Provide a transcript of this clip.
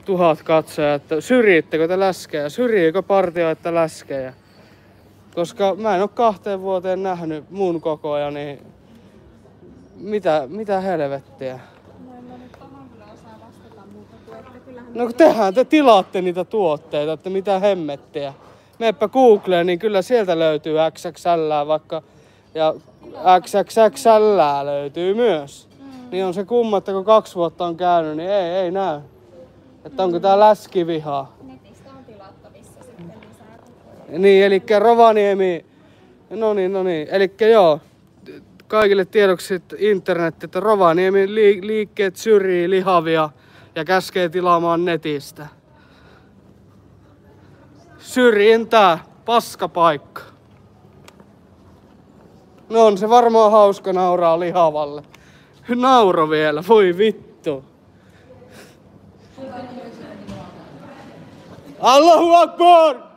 1000 katsojaa, että syrjittekö te läskejä, syrjiikö partioita läskejä. Koska mä en oo 2 vuoteen nähnyt mun kokoja, niin mitä helvettiä. No en mä nyt tohon kyllä osaa vastata muuta kuin, että kyllähän... No kun tehän te tilaatte niitä tuotteita, että mitä hemmettiä. Meppä Googleen, niin kyllä sieltä löytyy XXL vaikka, ja XXXL löytyy myös. Niin on se kumma, että kun 2 vuotta on käynyt, niin ei näy. Että onko tää läskivihaa. Netistä on tilattavissa sitten lisää. Niin, elikkä Rovaniemi, no niin, elikkä joo, kaikille tiedoksi internet, että Rovaniemin liikkeet syrjii lihavia ja käskee tilaamaan netistä. Syrjintää, paskapaikka. No on se varmaan hauska nauraa lihavalle. Nauro vielä, voi vittu. Allahu Akbar!